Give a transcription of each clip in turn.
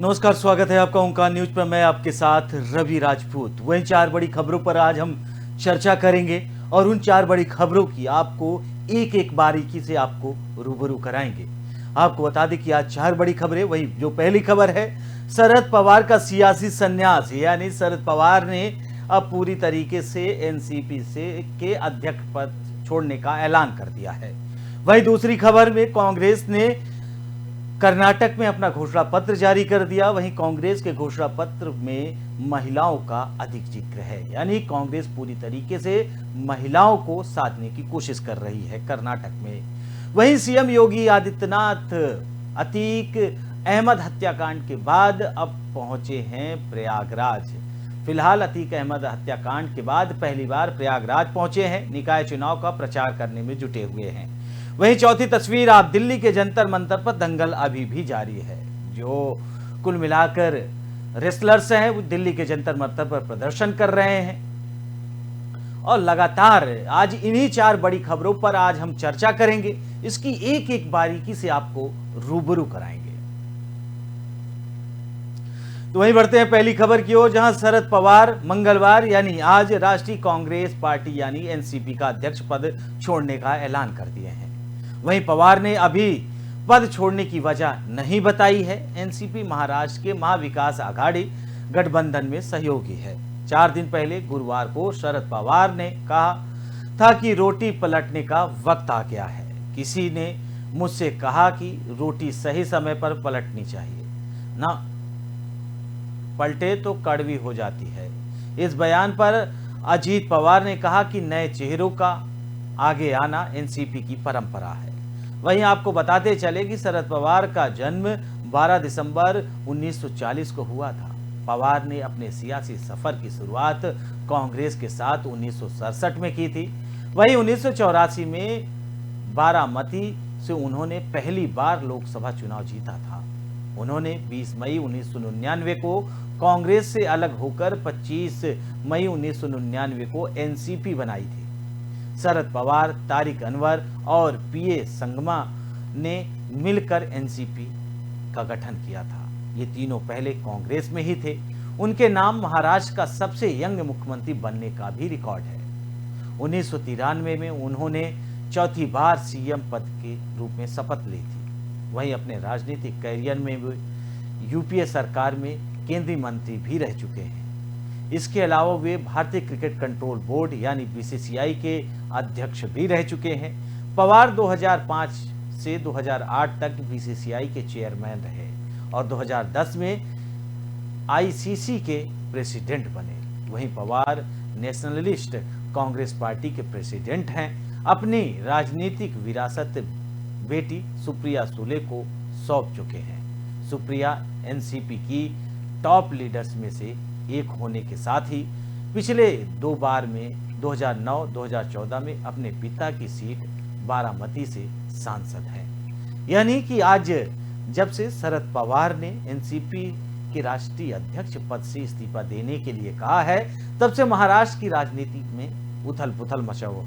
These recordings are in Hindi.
नमस्कार, स्वागत है आपका ओंकार न्यूज पर। मैं आपके साथ रवि राजपूत। वहीं 4 बड़ी खबरों पर आज हम चर्चा करेंगे और उन 4 बड़ी खबरों की आपको एक एक बारीकी से आपको रूबरू कराएंगे। आपको बता दें कि आज 4 बड़ी खबरें। वही जो पहली खबर है, शरद पवार का सियासी संन्यास, यानी शरद पवार ने अब पूरी तरीके से एनसीपी से के अध्यक्ष पद छोड़ने का ऐलान कर दिया है। वहीं दूसरी खबर में कांग्रेस ने कर्नाटक में अपना घोषणा पत्र जारी कर दिया। वहीं कांग्रेस के घोषणा पत्र में महिलाओं का अधिक जिक्र है, यानी कांग्रेस पूरी तरीके से महिलाओं को साधने की कोशिश कर रही है कर्नाटक में। वहीं सीएम योगी आदित्यनाथ अतीक अहमद हत्याकांड के बाद अब पहुंचे हैं प्रयागराज। फिलहाल अतीक अहमद हत्याकांड के बाद पहली बार प्रयागराज पहुंचे हैं। निकाय चुनाव का प्रचार करने में जुटे हुए हैं। वहीं चौथी तस्वीर, आप दिल्ली के जंतर मंतर पर दंगल अभी भी जारी है। जो कुल मिलाकर रेसलर्स हैं वो दिल्ली के जंतर मंतर पर प्रदर्शन कर रहे हैं और लगातार आज इन्हीं 4 बड़ी खबरों पर आज हम चर्चा करेंगे। इसकी एक एक बारीकी से आपको रूबरू कराएंगे। तो वहीं बढ़ते हैं पहली खबर की ओर, जहां शरद पवार मंगलवार यानी आज राष्ट्रीय कांग्रेस पार्टी यानी एनसीपी का अध्यक्ष पद छोड़ने का ऐलान कर दिए हैं। वहीं पवार ने अभी पद छोड़ने की वजह नहीं बताई है। एनसीपी महाराष्ट्र के महाविकास आघाड़ी गठबंधन में सहयोगी है। 4 दिन पहले गुरुवार को शरद पवार ने कहा था कि रोटी पलटने का वक्त आ गया है। किसी ने मुझसे कहा कि रोटी सही समय पर पलटनी चाहिए, ना पलटे तो कड़वी हो जाती है। इस बयान पर अजीत पवार ने कहा कि नए चेहरों का आगे आना एनसीपी की परंपरा है। वहीं आपको बताते चले कि शरद पवार का जन्म 12 दिसंबर 1940 को हुआ था। पवार ने अपने सियासी सफर की शुरुआत कांग्रेस के साथ 1967 में की थी। वहीं 1984 में बारामती से उन्होंने पहली बार लोकसभा चुनाव जीता था। उन्होंने 20 मई 1999 को कांग्रेस से अलग होकर 25 मई 1999 को एनसीपी बनाई थी। शरद पवार, तारिक अनवर और पीए संगमा ने मिलकर एनसीपी का गठन किया था। ये तीनों पहले कांग्रेस में ही थे। उनके नाम महाराष्ट्र का सबसे यंग मुख्यमंत्री बनने का भी रिकॉर्ड है। 1993 में उन्होंने चौथी बार सीएम पद के रूप में शपथ ली थी। वहीं अपने राजनीतिक कैरियर में यूपीए सरकार में केंद्रीय मंत्री भी रह चुके हैं। इसके अलावा वे भारतीय क्रिकेट कंट्रोल बोर्ड यानी बीसीसीआई के अध्यक्ष भी रह चुके हैं। पवार 2005 से 2008 तक बीसीसीआई के चेयरमैन रहे और 2010 में आईसीसी के प्रेसिडेंट बने। वहीं पवार नेशनलिस्ट कांग्रेस पार्टी के प्रेसिडेंट हैं। अपनी राजनीतिक विरासत बेटी सुप्रिया सुले को सौंप चुके हैं। सुप्रिया एनसीपी की टॉप लीडर्स में से एक होने के साथ ही पिछले 2 बार में 2009-2014 में अपने पिता की सीट बारामती से सांसद हैं। यानी कि आज जब से शरद पवार ने एनसीपी के राष्ट्रीय अध्यक्ष पद से इस्तीफा देने के लिए कहा है, तब से महाराष्ट्र की राजनीति में उथल पुथल मचा हुआ।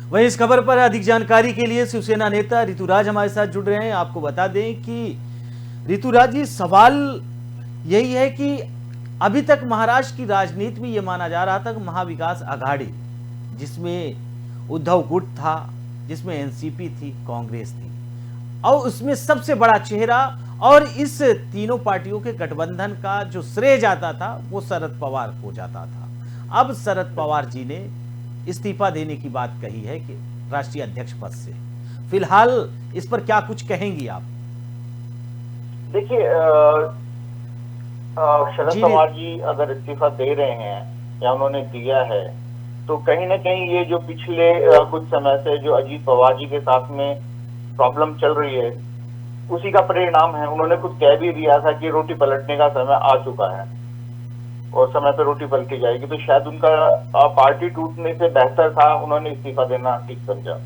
वहीं इस खबर पर अधिक जानकारी के लिए शिवसेना नेता ऋतुराज हमारे साथ जुड़ रहे हैं। आपको बता दें कि ऋतुराज जी, सवाल यही है कि अभी तक महाराष्ट्र की राजनीति में यह माना जा रहा था कि महाविकास आघाड़ी, जिसमें उद्धव गुट था, जिसमें एनसीपी थी, कांग्रेस थी, और उसमें सबसे बड़ा चेहरा और इस तीनों पार्टियों के गठबंधन का जो श्रेय जाता था वो शरद पवार को जाता था। अब शरद पवार जी ने इस्तीफा देने की बात कही है कि राष्ट्रीय अध्यक्ष पद से। फिलहाल इस पर क्या कुछ कहेंगी आप? देखिए, शरद पवार जी अगर इस्तीफा दे रहे हैं या उन्होंने दिया है, तो कहीं ना कहीं ये जो पिछले कुछ समय से जो अजीत पवार जी के साथ में प्रॉब्लम चल रही है, उसी का परिणाम है। उन्होंने खुद कह भी दिया था कि रोटी पलटने का समय आ चुका है और समय पे रोटी पलटी जाएगी। तो शायद उनका पार्टी टूटने से बेहतर था उन्होंने इस्तीफा देना ठीक समझा।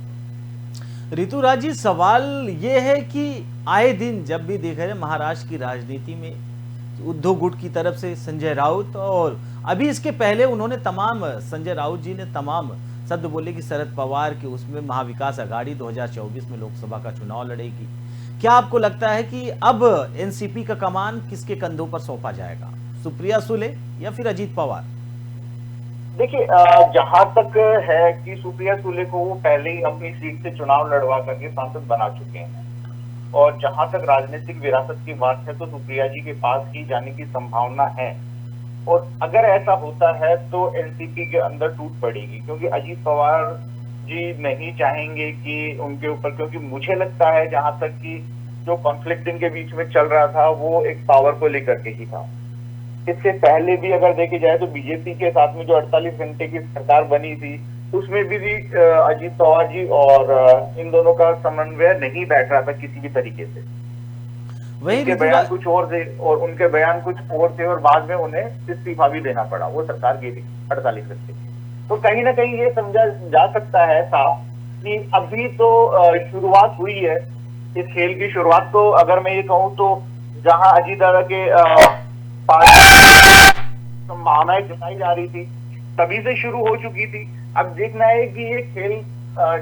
ऋतुराज जी, सवाल ये है कि आए दिन जब भी देखा जाए महाराष्ट्र की राजनीति में उद्धव गुट की तरफ से संजय राउत, और अभी इसके पहले उन्होंने संजय राउत जी ने तमाम शब्द बोले कि शरद पवार के उसमें महाविकास आघाड़ी 2024 में लोकसभा का चुनाव लड़ेगी। क्या आपको लगता है कि अब एनसीपी का कमान किसके कंधों पर सौंपा जाएगा, सुप्रिया सुले या फिर अजीत पवार? देखिए, जहां तक है कि सुप्रिया सुले को वो पहले ही अपनी सीट से चुनाव लड़वा करके सांसद बना चुके हैं, और जहां तक राजनीतिक विरासत की बात है तो सुप्रिया जी के पास ही जाने की संभावना है। और अगर ऐसा होता है तो एनसीपी के अंदर टूट पड़ेगी, क्योंकि अजीत पवार जी नहीं चाहेंगे कि उनके ऊपर, क्योंकि मुझे लगता है जहां तक कि जो कॉन्फ्लिक्ट इनके बीच में चल रहा था वो एक पावर को लेकर के ही था। इससे पहले भी अगर देखी जाए तो बीजेपी के साथ में जो 48 घंटे की सरकार बनी थी उसमें भी अजीत पवार जी और इन दोनों का समन्वय नहीं बैठ रहा था किसी भी तरीके से। वही उनके बयान कुछ और थे और उनके बयान कुछ और थे, और बाद में उन्हें इस्तीफा भी देना पड़ा, वो सरकार गिरी 48 घंटे। तो कहीं ना कहीं ये समझा जा सकता है साफ कि अभी तो शुरुआत हुई है इस खेल की। शुरुआत तो अगर मैं ये कहूँ तो जहां अजीत दादा के संभावनाएं जताई जा रही थी तभी से शुरू हो चुकी थी। अब देखना है कि ये खेल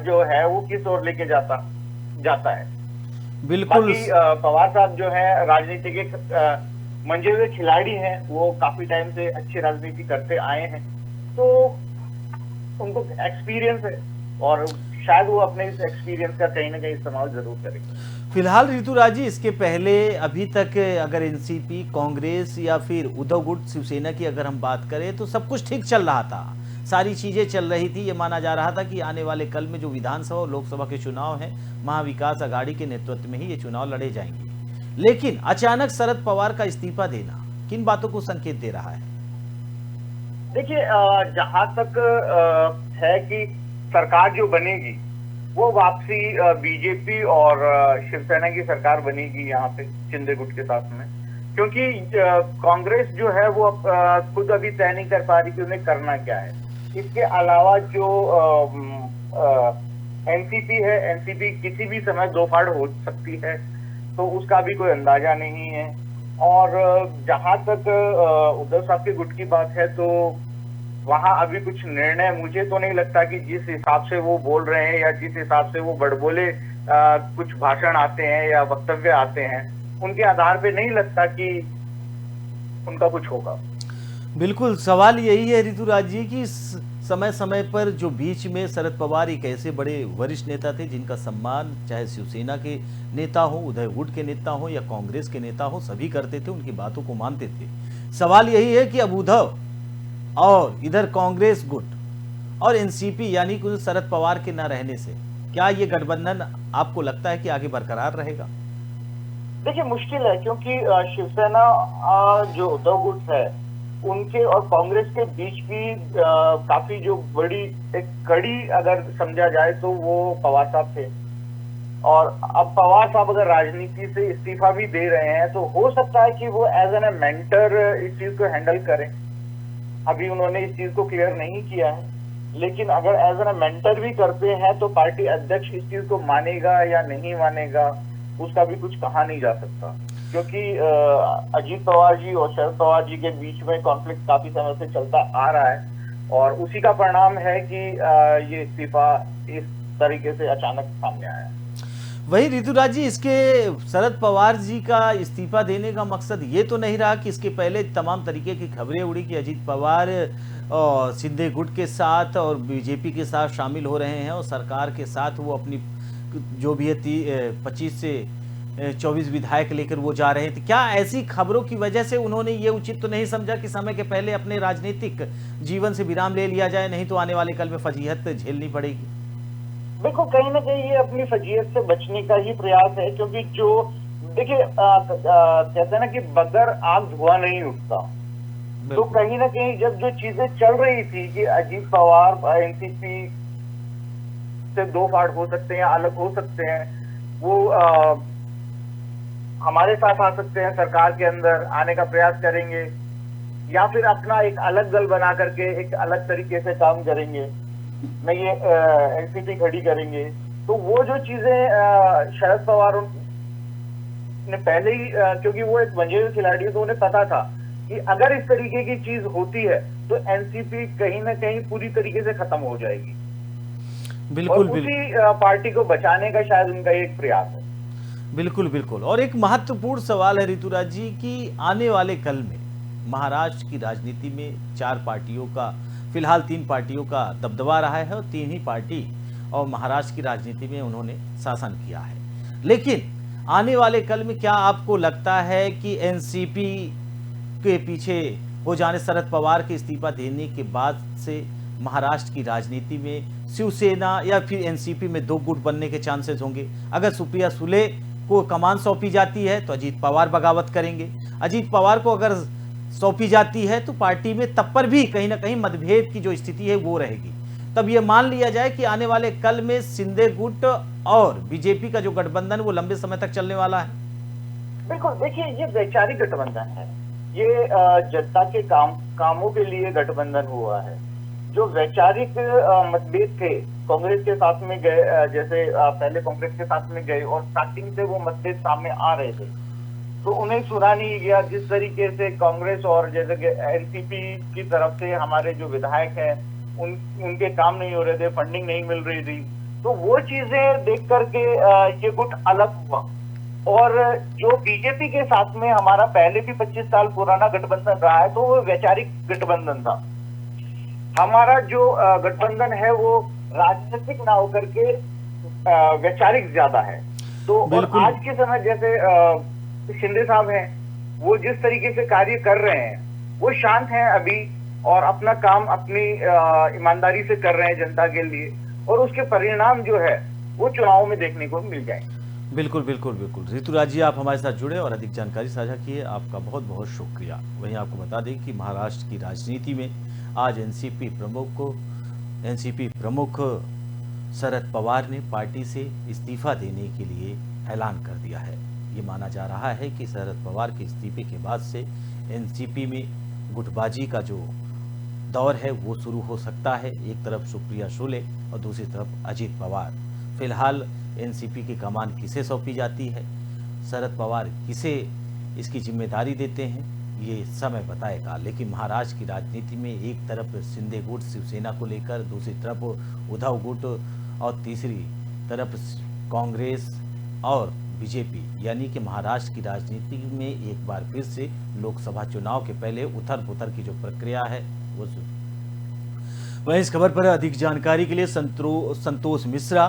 जो है वो किस ओर लेके जाता है। बिल्कुल। बाकी पवार साहब जो है राजनीति के मंजे हुए खिलाड़ी हैं, वो काफी टाइम से अच्छी राजनीति करते आए हैं, तो उनको एक्सपीरियंस है और शायद वो अपने इस एक्सपीरियंस का कहीं ना कहीं इस्तेमाल जरूर करेंगे। फिलहाल ऋतुराज जी, इसके पहले अभी तक अगर एनसीपी, कांग्रेस या फिर उद्धव गुट शिवसेना की अगर हम बात करें तो सब कुछ ठीक चल रहा था, सारी चीजें चल रही थी। ये माना जा रहा था कि आने वाले कल में जो विधानसभा और लोकसभा के चुनाव हैं, महाविकास आघाड़ी के नेतृत्व में ही ये चुनाव लड़े जाएंगे। लेकिन अचानक शरद पवार का इस्तीफा देना किन बातों को संकेत दे रहा है? देखिए, जहां तक है कि सरकार जो बनेगी वो वापसी बीजेपी और शिवसेना की सरकार बनेगी यहाँ पे शिंदे गुट के साथ में, क्योंकि कांग्रेस जो है वो खुद अभी तय नहीं कर पा रही कि उन्हें करना क्या है। इसके अलावा जो एनसीपी है, एनसीपी किसी भी समय दो फाड़ हो सकती है, तो उसका भी कोई अंदाजा नहीं है। और जहां तक उद्धव साहब के गुट की बात है तो वहां अभी कुछ निर्णय मुझे तो नहीं लगता कि जिस हिसाब से वो बोल रहे हैं या जिस हिसाब से वो बड़बोले कुछ भाषण आते हैं या वक्तव्य आते हैं, उनके आधार पे नहीं लगता कि उनका कुछ होगा। बिल्कुल, सवाल यही है ऋतुराज जी कि समय समय पर जो बीच में शरद पवार एक ऐसे बड़े वरिष्ठ नेता थे जिनका सम्मान चाहे शिवसेना के नेता हो, उद्धव गुट के नेता हो या कांग्रेस के नेता हो, सभी करते थे, उनकी बातों को मानते थे। सवाल यही है कि अब उद्धव और इधर कांग्रेस गुट और एनसीपी यानी कि शरद पवार के न रहने से क्या ये गठबंधन आपको लगता है कि आगे बरकरार रहेगा? देखिए, मुश्किल है, क्योंकि शिवसेना जो उद्धव गुट है उनके और कांग्रेस के बीच भी काफी जो बड़ी एक कड़ी अगर समझा जाए तो वो पवार साहब थे। और अब पवार साहब अगर राजनीति से इस्तीफा भी दे रहे हैं तो हो सकता है कि वो एज एन मेंटर इस चीज को हैंडल करें। अभी उन्होंने इस चीज को क्लियर नहीं किया है, लेकिन अगर एज एन मेंटर भी करते हैं तो पार्टी अध्यक्ष इस चीज को मानेगा या नहीं मानेगा उसका भी कुछ कहा नहीं जा सकता, क्योंकि अजीत पवार जी और शरद पवार जी के बीच में कॉन्फ्लिक्ट काफी समय से चलता आ रहा है और उसी का परिणाम है कि ये इस्तीफा इस तरीके से अचानक सामने आया। वही ऋतुराज जी, इसके शरद पवार जी का इस्तीफा देने का मकसद ये तो नहीं रहा कि इसके पहले तमाम तरीके की खबरें उड़ी कि अजीत पवार और शिंदे गुट के साथ और बीजेपी के साथ शामिल हो रहे हैं और सरकार के साथ वो अपनी जो भी है 25 से 24 विधायक लेकर वो जा रहे थे। क्या ऐसी खबरों की वजह से उन्होंने ये उचित तो नहीं समझा कि समय के पहले अपने राजनीतिक जीवन से विराम ले लिया जाए, नहीं तो आने वाले कल में फजीहत झेलनी पड़ेगी? देखो, कहीं ना कहीं ये अपनी फजीयत से बचने का ही प्रयास है, क्योंकि जो देखिए कहते हैं ना कि बगैर आग धुआं नहीं उठता। तो कहीं ना कहीं जब जो चीजें चल रही थी कि अजीत पवार एनसीपी से दो फाड़ हो सकते हैं, अलग हो सकते हैं, वो हमारे साथ आ सकते हैं, सरकार के अंदर आने का प्रयास करेंगे या फिर अपना एक अलग दल बना करके एक अलग तरीके से काम करेंगे, मैं ये एनसीपी खड़ी करेंगे, तो वो जो चीजें शरद पवार ने पहले ही क्योंकि वो एक मंजे हुए खिलाड़ी है तो उन्हें पता था कि अगर इस तरीके की चीज होती है तो एनसीपी कहीं ना कहीं पूरी तरीके से खत्म हो जाएगी। बिल्कुल, और उसी पार्टी को बचाने का शायद उनका एक प्रयास है। बिल्कुल बिल्कुल। और एक महत्वपूर्ण सवाल है ऋतुराज जी कि आने वाले कल में महाराष्ट्र की राजनीति में चार पार्टियों का, फिलहाल तीन पार्टियों का दबदबा रहा है और तीन ही पार्टी और महाराष्ट्र की राजनीति में उन्होंने शासन किया है। लेकिन आने वाले कल में क्या आपको लगता है कि एनसीपी के पीछे हो जाने, शरद पवार के इस्तीफा देने के बाद से महाराष्ट्र की राजनीति में शिवसेना या फिर एनसीपी में दो गुट बनने के चांसेस होंगे? अगर सुप्रिया सुले को कमान सौंपी जाती है तो अजीत पवार बगावत करेंगे, अजीत पवार को अगर सौंपी जाती है तो पार्टी में तब पर भी कहीं ना कहीं मतभेद की जो स्थिति है वो रहेगी। तब ये मान लिया जाए कि आने वाले कल में शिंदे गुट और बीजेपी का जो गठबंधन वो लंबे समय तक चलने वाला है। बिल्कुल, देखिए ये वैचारिक गठबंधन है, ये जनता के कामों के लिए गठबंधन हुआ है। जो वैचारिक मतभेद थे, कांग्रेस के साथ में गए, जैसे पहले कांग्रेस के साथ में गए और स्टार्टिंग से वो मतभेद सामने आ रहे थे, तो उन्हें सुना नहीं गया। जिस तरीके से कांग्रेस और जैसे एनसीपी की तरफ से हमारे जो विधायक हैं उनके काम नहीं हो रहे थे, फंडिंग नहीं मिल रही थी, तो वो चीजें देख करके ये गुट अलग हुआ। और जो बीजेपी के साथ में हमारा पहले भी 25 साल पुराना गठबंधन रहा है, तो वो वैचारिक गठबंधन था। हमारा जो गठबंधन है वो राजनीतिक ना होकर के वैचारिक ज्यादा है। तो और आज के समय जैसे शिंदे साहब हैं, वो जिस तरीके से कार्य कर रहे हैं वो शांत हैं अभी और अपना काम अपनी ईमानदारी से कर रहे हैं जनता के लिए, और उसके परिणाम जो है वो चुनाव में देखने को मिल जाएंगे। बिल्कुल बिल्कुल बिल्कुल। ऋतुराज जी, आप हमारे साथ जुड़े और अधिक जानकारी साझा किए, आपका बहुत बहुत शुक्रिया। वहीं आपको बता दें कि महाराष्ट्र की राजनीति में आज एनसीपी प्रमुख शरद पवार ने पार्टी से इस्तीफा देने के लिए ऐलान कर दिया है। ये माना जा रहा है कि शरद पवार के इस्तीफे के बाद से एनसीपी में गुटबाजी का जो दौर है वो शुरू हो सकता है। एक तरफ सुप्रिया सुले और दूसरी तरफ अजीत पवार। फिलहाल एनसीपी की कमान किसे सौंपी जाती है, शरद पवार किसे इसकी जिम्मेदारी देते हैं, ये समय बताएगा। लेकिन महाराष्ट्र की राजनीति में एक तरफ शिंदे गुट शिवसेना को लेकर, दूसरी तरफ उद्धव गुट और तीसरी तरफ कांग्रेस और बीजेपी, यानी कि महाराष्ट्र की राजनीति में एक बार फिर से लोकसभा चुनाव के पहले उथल पुथल की जो प्रक्रिया है वो। वहीं इस खबर पर अधिक जानकारी के लिए संतोष मिश्रा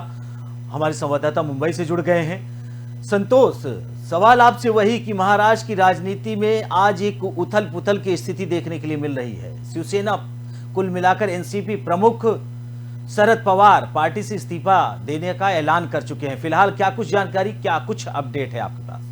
हमारे संवाददाता मुंबई से जुड़ गए हैं। संतोष, सवाल आपसे वही कि महाराष्ट्र की राजनीति में आज एक उथल पुथल की स्थिति देखने के लिए मिल रही है। शिवसेना, कुल मिलाकर एनसीपी प्रमुख शरद पवार पार्टी से इस्तीफा देने का ऐलान कर चुके हैं। फिलहाल क्या कुछ जानकारी, क्या कुछ अपडेट है आपके पास?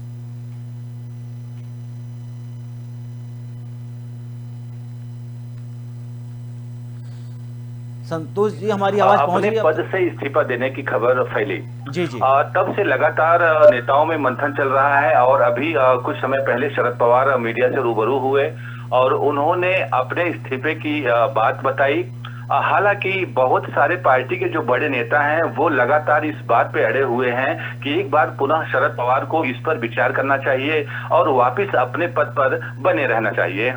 संतोष जी, हमारी आवाज पहुंच रही है? पद से इस्तीफा देने की खबर फैली जी जी। तब से लगातार नेताओं में मंथन चल रहा है और अभी कुछ समय पहले शरद पवार मीडिया से रूबरू हुए और उन्होंने अपने इस्तीफे की बात बताई। हालांकि बहुत सारे पार्टी के जो बड़े नेता हैं वो लगातार इस बात पे अड़े हुए हैं कि एक बार पुनः शरद पवार को इस पर विचार करना चाहिए और वापस अपने पद पर बने रहना चाहिए।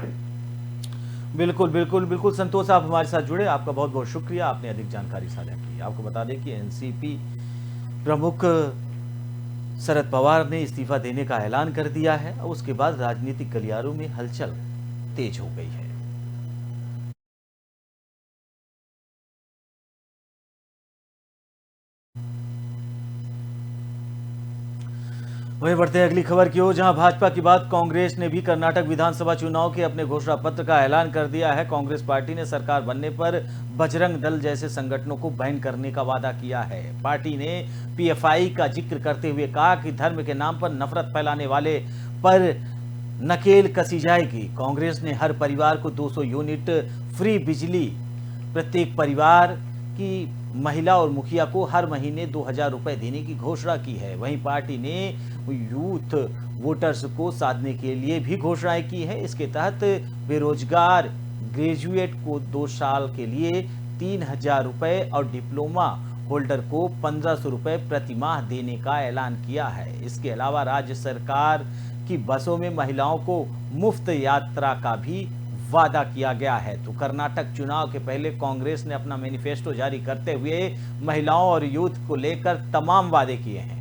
बिल्कुल बिल्कुल बिल्कुल। संतोष, आप हमारे साथ जुड़े, आपका बहुत बहुत शुक्रिया, आपने अधिक जानकारी साझा की। आपको बता दें कि एनसीपी प्रमुख शरद पवार ने इस्तीफा देने का ऐलान कर दिया है और उसके बाद राजनीतिक गलियारों में हलचल तेज हो गई है। वहीं बढ़ते हैं अगली खबर की ओर, जहां भाजपा की बात कांग्रेस ने भी कर्नाटक विधानसभा चुनाव के अपने घोषणा पत्र का ऐलान कर दिया है। कांग्रेस पार्टी ने सरकार बनने पर बजरंग दल जैसे संगठनों को बैन करने का वादा किया है। पार्टी ने पीएफआई का जिक्र करते हुए कहा कि धर्म के नाम पर नफरत फैलाने वाले पर नकेल कसी जाएगी। कांग्रेस ने हर परिवार को 200 यूनिट फ्री बिजली, प्रत्येक परिवार की महिला और मुखिया को हर महीने 2000 रुपए देने की घोषणा की है। वहीं पार्टी ने यूथ वोटर्स को साधने के लिए भी घोषणाएं की है। इसके तहत बेरोजगार ग्रेजुएट को 2 साल के लिए 3000 रुपए और डिप्लोमा होल्डर को 1500 रुपए प्रति माह देने का ऐलान किया है। इसके अलावा राज्य सरकार की बसों में महिलाओं को मुफ्त यात्रा का भी वादा किया गया है। तो कर्नाटक चुनाव के पहले कांग्रेस ने अपना मैनिफेस्टो जारी करते हुए महिलाओं और यूथ को लेकर तमाम वादे किए हैं।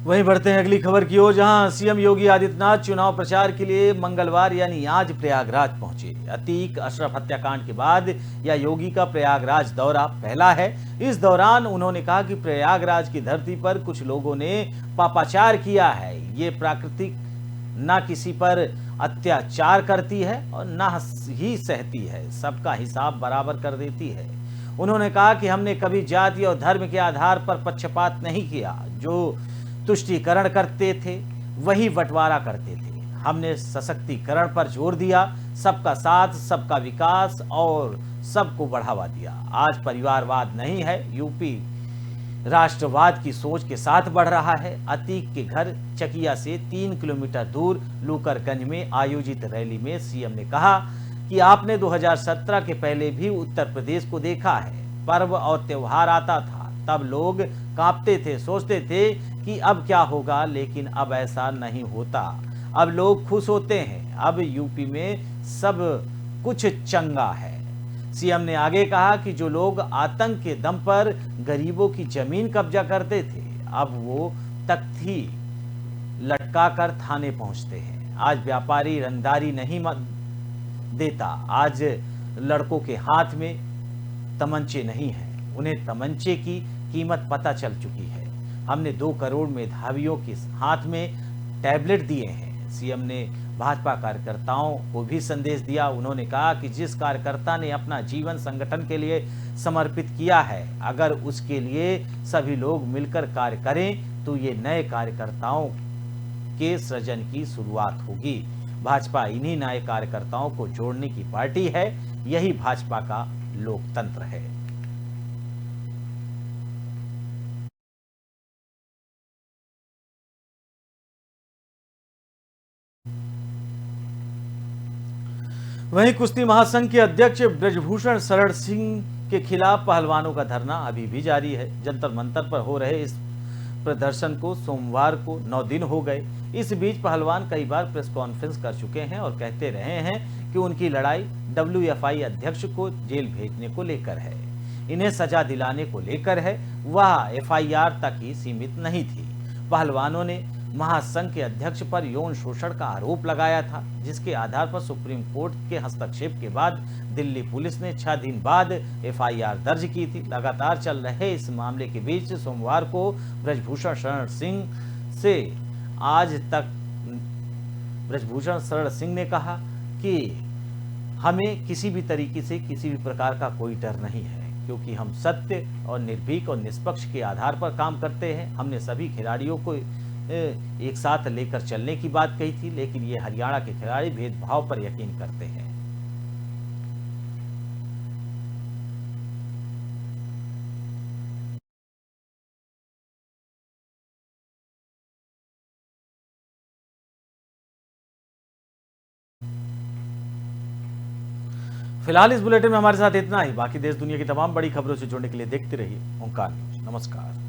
वहीं बढ़ते हैं अगली खबर की ओर, जहां सीएम योगी आदित्यनाथ चुनाव प्रचार के लिए मंगलवार यानी आज प्रयागराज पहुंचे। अतीक अशरफ हत्याकांड के बाद यह योगी का प्रयागराज दौरा पहला है। इस दौरान उन्होंने कहा कि प्रयागराज की धरती पर कुछ लोगों ने पापाचार किया है। ये प्राकृतिक ना किसी पर अत्याचार करती है और ना ही सहती है, सबका हिसाब बराबर कर देती है। उन्होंने कहा कि हमने कभी जाति और धर्म के आधार पर पक्षपात नहीं किया। जो तुष्टीकरण करते थे वही बंटवारा करते थे। हमने सशक्तिकरण पर जोर दिया, सबका साथ, सबका विकास और सबको बढ़ावा दिया। आज परिवारवाद नहीं है, यूपी राष्ट्रवाद की सोच के साथ बढ़ रहा है। अतीक के घर चकिया से 3 किलोमीटर दूर लूकरगंज में आयोजित रैली में सीएम ने कहा कि आपने 2017 के पहले भी उत्तर प्रदेश को देखा है। पर्व और त्योहार आता था तब लोग कांपते थे, सोचते थे कि अब क्या होगा, लेकिन अब ऐसा नहीं होता। अब लोग खुश होते हैं। अब यूपी में सब कुछ चंगा है। सीएम ने आगे कहा कि जो लोग आतंक के दम पर गरीबों की जमीन कब्जा करते थे, अब वो तख्ती लटका कर थाने पहुंचते हैं। आज व्यापारी रंगदारी नहीं देता। आज लड़कों के हाथ में तमंचे नहीं हैं, उन्हें तमंचे की कीमत पता चल चुकी है। हमने 2 करोड़ मेधावियों के हाथ में टैबलेट दिए हैं। सीएम ने भाजपा कार्यकर्ताओं को भी संदेश दिया। उन्होंने कहा कि जिस कार्यकर्ता ने अपना जीवन संगठन के लिए समर्पित किया है, अगर उसके लिए सभी लोग मिलकर कार्य करें तो ये नए कार्यकर्ताओं के सृजन की शुरुआत होगी। भाजपा इन्हीं नए कार्यकर्ताओं को जोड़ने की पार्टी है। यही भाजपा का लोकतंत्र है। वहीं कुश्ती महासंघ के अध्यक्ष ब्रजभूषण शरण सिंह के खिलाफ पहलवानों का धरना अभी भी जारी है। जंतर मंतर पर हो रहे इस प्रदर्शन को सोमवार को 9 दिन हो गए। इस बीच पहलवान कई बार प्रेस कॉन्फ्रेंस कर चुके हैं और कहते रहे हैं कि उनकी लड़ाई WFI अध्यक्ष को जेल भेजने को लेकर है, इन्हें सजा दिलाने को लेकर है। वह FIR तक ही सीमित नहीं थी। पहलवानों ने महासंघ के अध्यक्ष पर यौन शोषण का आरोप लगाया था, जिसके आधार पर सुप्रीम कोर्ट के हस्तक्षेप के बाद दिल्ली पुलिस ने 6 दिन बाद FIR दर्ज की थी। लगातार चल रहे इस मामले के बीच सोमवार को ब्रजभूषण शरण सिंह से आज तक ब्रजभूषण शरण सिंह ने कहा कि हमें किसी भी तरीके से किसी भी प्रकार का कोई डर नहीं है, क्योंकि हम सत्य और निर्भीक और निष्पक्ष के आधार पर काम करते हैं। हमने सभी खिलाड़ियों को एक साथ लेकर चलने की बात कही थी, लेकिन ये हरियाणा के खिलाड़ी भेदभाव पर यकीन करते हैं। फिलहाल इस बुलेटिन में हमारे साथ इतना ही। बाकी देश दुनिया की तमाम बड़ी खबरों से जुड़ने के लिए देखते रहिए ओंकार न्यूज। नमस्कार।